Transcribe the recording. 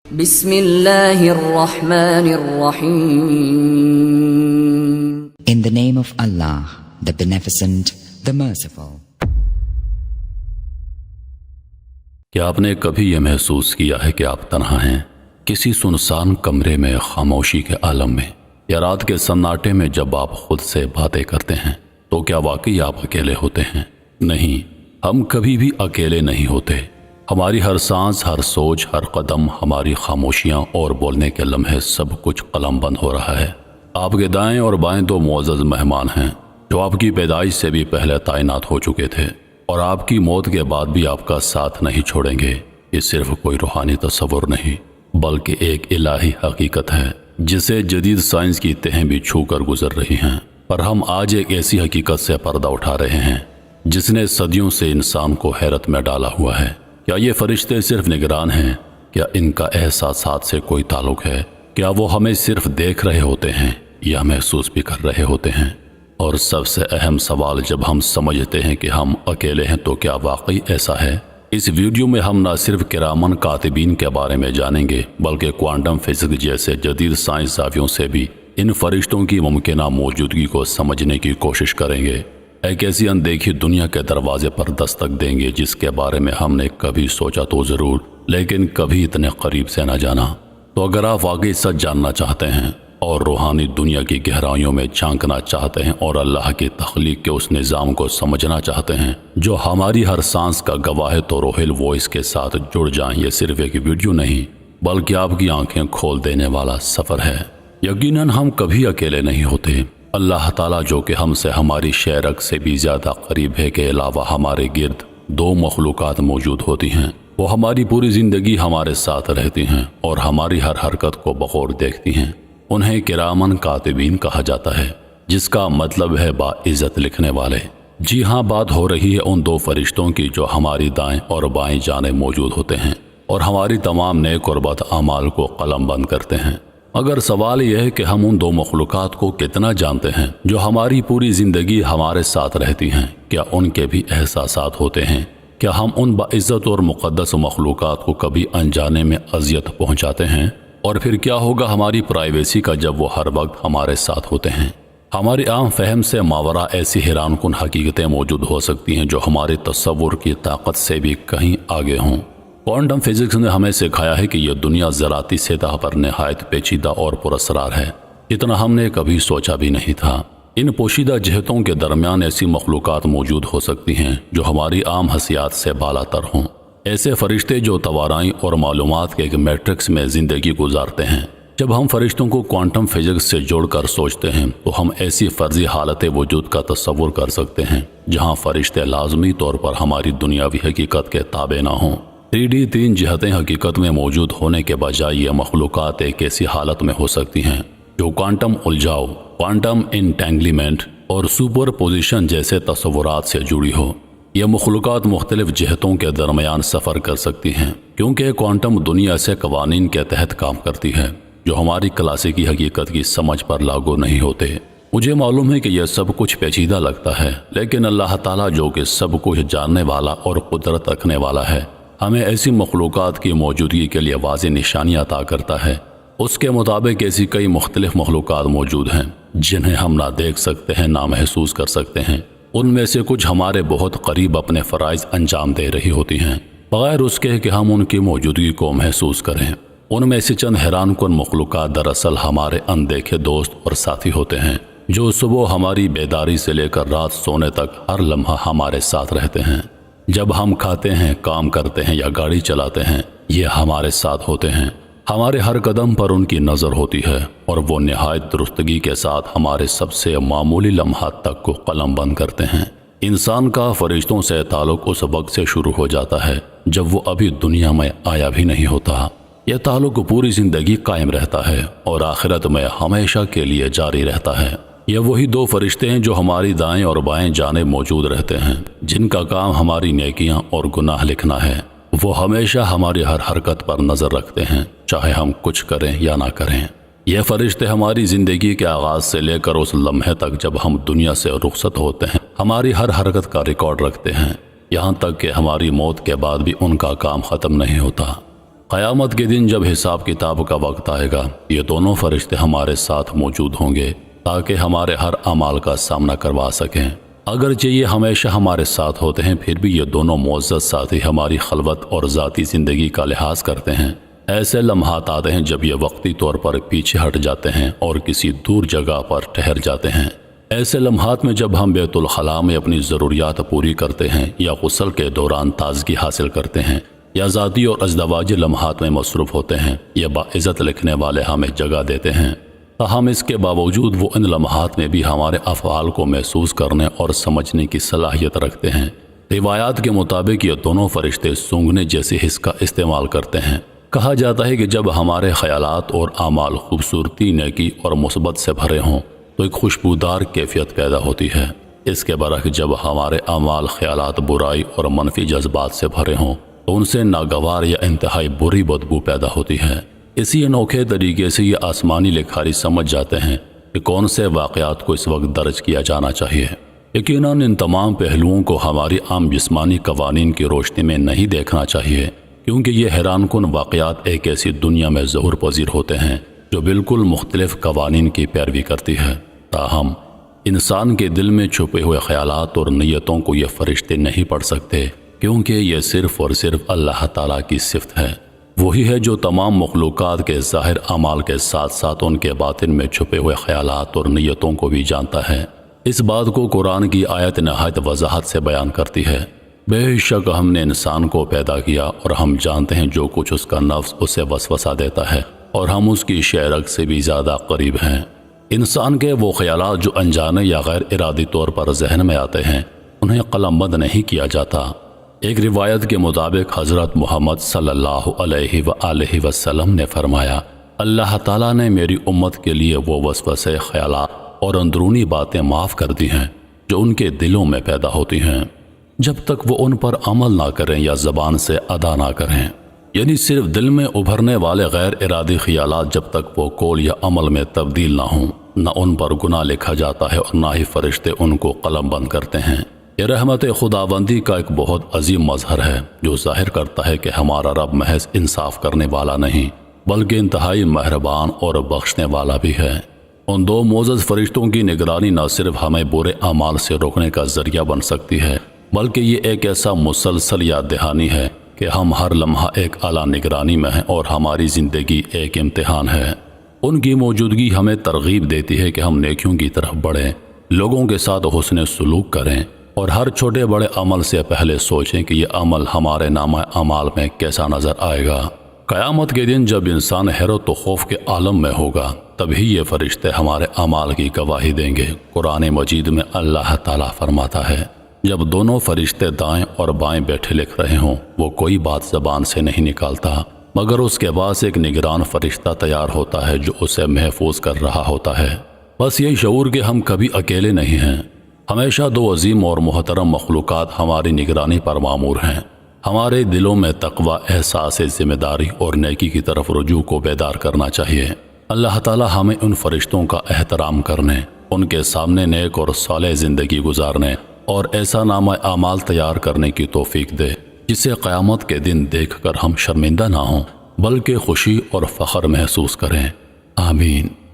بسم اللہ الرحمن الرحیم. In the name of Allah, the Beneficent, the Merciful. کیا آپ نے کبھی یہ محسوس کیا ہے کہ آپ تنہا ہیں کسی سنسان کمرے میں، خاموشی کے عالم میں، یا رات کے سناٹے میں جب آپ خود سے باتیں کرتے ہیں تو کیا واقعی آپ اکیلے ہوتے ہیں؟ نہیں، ہم کبھی بھی اکیلے نہیں ہوتے. ہماری ہر سانس، ہر سوچ، ہر قدم، ہماری خاموشیاں اور بولنے کے لمحے، سب کچھ قلم بند ہو رہا ہے. آپ کے دائیں اور بائیں دو معزز مہمان ہیں جو آپ کی پیدائش سے بھی پہلے تعینات ہو چکے تھے اور آپ کی موت کے بعد بھی آپ کا ساتھ نہیں چھوڑیں گے. یہ صرف کوئی روحانی تصور نہیں بلکہ ایک الہی حقیقت ہے جسے جدید سائنس کی تہیں بھی چھو کر گزر رہی ہیں. پر ہم آج ایک ایسی حقیقت سے پردہ اٹھا رہے ہیں جس نے صدیوں سے انسان کو حیرت میں ڈالا ہوا ہے. کیا یہ فرشتے صرف نگران ہیں؟ کیا ان کا احساسات سے کوئی تعلق ہے؟ کیا وہ ہمیں صرف دیکھ رہے ہوتے ہیں یا محسوس بھی کر رہے ہوتے ہیں؟ اور سب سے اہم سوال، جب ہم سمجھتے ہیں کہ ہم اکیلے ہیں تو کیا واقعی ایسا ہے؟ اس ویڈیو میں ہم نہ صرف کرامن کاتبین کے بارے میں جانیں گے بلکہ کوانٹم فزکس جیسے جدید سائنس زاویوں سے بھی ان فرشتوں کی ممکنہ موجودگی کو سمجھنے کی کوشش کریں گے. ایک ایسی اندیکھی دنیا کے دروازے پر دستک دیں گے جس کے بارے میں ہم نے کبھی سوچا تو ضرور، لیکن کبھی اتنے قریب سے نہ جانا. تو اگر آپ واقعی سچ جاننا چاہتے ہیں اور روحانی دنیا کی گہرائیوں میں جھانکنا چاہتے ہیں اور اللہ کی تخلیق کے اس نظام کو سمجھنا چاہتے ہیں جو ہماری ہر سانس کا گواہ ہے، تو روحل وائس کے ساتھ جڑ جائیں. یہ صرف ایک ویڈیو نہیں بلکہ آپ کی آنکھیں کھول دینے والا سفر ہے. یقیناً ہم کبھی اکیلے نہیں ہوتے. اللہ تعالیٰ جو کہ ہم سے ہماری شیرک سے بھی زیادہ قریب ہے کے علاوہ ہمارے گرد دو مخلوقات موجود ہوتی ہیں. وہ ہماری پوری زندگی ہمارے ساتھ رہتی ہیں اور ہماری ہر حرکت کو بغور دیکھتی ہیں. انہیں کرامن کاتبین کہا جاتا ہے جس کا مطلب ہے باعزت لکھنے والے. جی ہاں، بات ہو رہی ہے ان دو فرشتوں کی جو ہماری دائیں اور بائیں جانب موجود ہوتے ہیں اور ہماری تمام نیک اور بد اعمال کو قلم بند کرتے ہیں. اگر سوال یہ ہے کہ ہم ان دو مخلوقات کو کتنا جانتے ہیں جو ہماری پوری زندگی ہمارے ساتھ رہتی ہیں، کیا ان کے بھی احساسات ہوتے ہیں؟ کیا ہم ان باعزت اور مقدس مخلوقات کو کبھی انجانے میں اذیت پہنچاتے ہیں؟ اور پھر کیا ہوگا ہماری پرائیویسی کا جب وہ ہر وقت ہمارے ساتھ ہوتے ہیں؟ ہماری عام فہم سے ماورا ایسی حیران کن حقیقتیں موجود ہو سکتی ہیں جو ہمارے تصور کی طاقت سے بھی کہیں آگے ہوں. کوانٹم فزکس نے ہمیں سکھایا ہے کہ یہ دنیا ذراتی سطح پر نہایت پیچیدہ اور پراسرار ہے جتنا ہم نے کبھی سوچا بھی نہیں تھا. ان پوشیدہ جہتوں کے درمیان ایسی مخلوقات موجود ہو سکتی ہیں جو ہماری عام حسیات سے بالا تر ہوں. ایسے فرشتے جو توانائی اور معلومات کے ایک میٹرکس میں زندگی گزارتے ہیں. جب ہم فرشتوں کو کوانٹم فزکس سے جوڑ کر سوچتے ہیں تو ہم ایسی فرضی حالت وجود کا تصور کر سکتے ہیں جہاں فرشتے لازمی طور پر ہماری دنیاوی حقیقت کے تابع نہ ہوں. 3D تین جہتیں حقیقت میں موجود ہونے کے بجائے یہ مخلوقات ایک ایسی حالت میں ہو سکتی ہیں جو کوانٹم الجھاؤ، کوانٹم انٹینگلیمنٹ اور سپر پوزیشن جیسے تصورات سے جڑی ہو. یہ مخلوقات مختلف جہتوں کے درمیان سفر کر سکتی ہیں کیونکہ کوانٹم دنیا ایسے قوانین کے تحت کام کرتی ہے جو ہماری کلاسیکی حقیقت کی سمجھ پر لاگو نہیں ہوتے. مجھے معلوم ہے کہ یہ سب کچھ پیچیدہ لگتا ہے، لیکن اللہ تعالیٰ جو کہ سب کچھ جاننے والا اور قدرت رکھنے والا ہے ہمیں ایسی مخلوقات کی موجودگی کے لیے واضح نشانیاں عطا کرتا ہے. اس کے مطابق ایسی کئی مختلف مخلوقات موجود ہیں جنہیں ہم نہ دیکھ سکتے ہیں، نہ محسوس کر سکتے ہیں. ان میں سے کچھ ہمارے بہت قریب اپنے فرائض انجام دے رہی ہوتی ہیں بغیر اس کے کہ ہم ان کی موجودگی کو محسوس کریں. ان میں سے چند حیران کن مخلوقات دراصل ہمارے اندیکھے دوست اور ساتھی ہوتے ہیں جو صبح ہماری بیداری سے لے کر رات سونے تک ہر لمحہ ہمارے ساتھ رہتے ہیں. جب ہم کھاتے ہیں، کام کرتے ہیں یا گاڑی چلاتے ہیں، یہ ہمارے ساتھ ہوتے ہیں. ہمارے ہر قدم پر ان کی نظر ہوتی ہے اور وہ نہایت درستگی کے ساتھ ہمارے سب سے معمولی لمحات تک کو قلم بند کرتے ہیں. انسان کا فرشتوں سے تعلق اس وقت سے شروع ہو جاتا ہے جب وہ ابھی دنیا میں آیا بھی نہیں ہوتا. یہ تعلق پوری زندگی قائم رہتا ہے اور آخرت میں ہمیشہ کے لیے جاری رہتا ہے. یہ وہی دو فرشتے ہیں جو ہماری دائیں اور بائیں جانب موجود رہتے ہیں، جن کا کام ہماری نیکیاں اور گناہ لکھنا ہے. وہ ہمیشہ ہماری ہر حرکت پر نظر رکھتے ہیں چاہے ہم کچھ کریں یا نہ کریں. یہ فرشتے ہماری زندگی کے آغاز سے لے کر اس لمحے تک جب ہم دنیا سے رخصت ہوتے ہیں ہماری ہر حرکت کا ریکارڈ رکھتے ہیں، یہاں تک کہ ہماری موت کے بعد بھی ان کا کام ختم نہیں ہوتا. قیامت کے دن جب حساب کتاب کا وقت آئے گا، یہ دونوں فرشتے ہمارے ساتھ موجود ہوں گے تاکہ ہمارے ہر اعمال کا سامنا کروا سکیں۔ اگرچہ یہ ہمیشہ ہمارے ساتھ ہوتے ہیں، پھر بھی یہ دونوں معزز ساتھی ہماری خلوت اور ذاتی زندگی کا لحاظ کرتے ہیں۔ ایسے لمحات آتے ہیں جب یہ وقتی طور پر پیچھے ہٹ جاتے ہیں اور کسی دور جگہ پر ٹھہر جاتے ہیں۔ ایسے لمحات میں جب ہم بیت الخلاء میں اپنی ضروریات پوری کرتے ہیں یا غسل کے دوران تازگی حاصل کرتے ہیں یا ذاتی اور ازدواجی لمحات میں مصروف ہوتے ہیں، یہ باعزت لکھنے والے ہمیں جگہ دیتے ہیں۔ تاہم اس کے باوجود وہ ان لمحات میں بھی ہمارے افعال کو محسوس کرنے اور سمجھنے کی صلاحیت رکھتے ہیں۔ روایات کے مطابق یہ دونوں فرشتے سونگھنے جیسے حس کا استعمال کرتے ہیں۔ کہا جاتا ہے کہ جب ہمارے خیالات اور اعمال خوبصورتی، نیکی اور مثبت سے بھرے ہوں تو ایک خوشبودار کیفیت پیدا ہوتی ہے۔ اس کے برعکس جب ہمارے اعمال خیالات برائی اور منفی جذبات سے بھرے ہوں تو ان سے ناگوار یا انتہائی بری بدبو پیدا ہوتی ہے۔ اسی انوکھے طریقے سے یہ آسمانی لکھاری سمجھ جاتے ہیں کہ کون سے واقعات کو اس وقت درج کیا جانا چاہیے۔ یقیناً ان تمام پہلوؤں کو ہماری عام جسمانی قوانین کی روشنی میں نہیں دیکھنا چاہیے، کیونکہ یہ حیران کن واقعات ایک ایسی دنیا میں ظہور پذیر ہوتے ہیں جو بالکل مختلف قوانین کی پیروی کرتی ہے۔ تاہم انسان کے دل میں چھپے ہوئے خیالات اور نیتوں کو یہ فرشتے نہیں پڑھ سکتے، کیونکہ یہ صرف اور صرف اللہ تعالیٰ کی صفت ہے۔ وہی ہے جو تمام مخلوقات کے ظاہر اعمال کے ساتھ ساتھ ان کے باطن میں چھپے ہوئے خیالات اور نیتوں کو بھی جانتا ہے۔ اس بات کو قرآن کی آیت نہایت وضاحت سے بیان کرتی ہے۔ بے شک ہم نے انسان کو پیدا کیا اور ہم جانتے ہیں جو کچھ اس کا نفس اسے وسوسہ دیتا ہے، اور ہم اس کی شعرک سے بھی زیادہ قریب ہیں۔ انسان کے وہ خیالات جو انجانے یا غیر ارادی طور پر ذہن میں آتے ہیں، انہیں قلم بند نہیں کیا جاتا۔ ایک روایت کے مطابق حضرت محمد صلی اللہ علیہ وآلہ وسلم نے فرمایا، اللہ تعالیٰ نے میری امت کے لیے وہ وسوسے، خیالات اور اندرونی باتیں معاف کر دی ہیں جو ان کے دلوں میں پیدا ہوتی ہیں، جب تک وہ ان پر عمل نہ کریں یا زبان سے ادا نہ کریں۔ یعنی صرف دل میں ابھرنے والے غیر ارادی خیالات جب تک وہ قول یا عمل میں تبدیل نہ ہوں، نہ ان پر گناہ لکھا جاتا ہے اور نہ ہی فرشتے ان کو قلم بند کرتے ہیں۔ یہ رحمت خداوندی کا ایک بہت عظیم مظہر ہے جو ظاہر کرتا ہے کہ ہمارا رب محض انصاف کرنے والا نہیں بلکہ انتہائی مہربان اور بخشنے والا بھی ہے۔ ان دو معزز فرشتوں کی نگرانی نہ صرف ہمیں برے اعمال سے روکنے کا ذریعہ بن سکتی ہے، بلکہ یہ ایک ایسا مسلسل یاد دہانی ہے کہ ہم ہر لمحہ ایک اعلیٰ نگرانی میں ہیں اور ہماری زندگی ایک امتحان ہے۔ ان کی موجودگی ہمیں ترغیب دیتی ہے کہ ہم نیکیوں کی طرف بڑھیں، لوگوں کے ساتھ حسن سلوک کریں اور ہر چھوٹے بڑے عمل سے پہلے سوچیں کہ یہ عمل ہمارے نامہ اعمال میں کیسا نظر آئے گا۔ قیامت کے دن جب انسان حیرت و خوف کے عالم میں ہوگا، تبھی یہ فرشتے ہمارے اعمال کی گواہی دیں گے۔ قرآن مجید میں اللہ تعالیٰ فرماتا ہے، جب دونوں فرشتے دائیں اور بائیں بیٹھے لکھ رہے ہوں، وہ کوئی بات زبان سے نہیں نکالتا مگر اس کے پاس ایک نگران فرشتہ تیار ہوتا ہے جو اسے محفوظ کر رہا ہوتا ہے۔ بس یہی شعور کہ ہم کبھی اکیلے نہیں ہیں۔ ہمیشہ دو عظیم اور محترم مخلوقات ہماری نگرانی پر مامور ہیں۔ ہمارے دلوں میں تقوی، احساس ذمہ داری اور نیکی کی طرف رجوع کو بیدار کرنا چاہیے۔ اللہ تعالی ہمیں ان فرشتوں کا احترام کرنے، ان کے سامنے نیک اور صالح زندگی گزارنے اور ایسا نامہ اعمال تیار کرنے کی توفیق دے جسے قیامت کے دن دیکھ کر ہم شرمندہ نہ ہوں بلکہ خوشی اور فخر محسوس کریں۔ آمین۔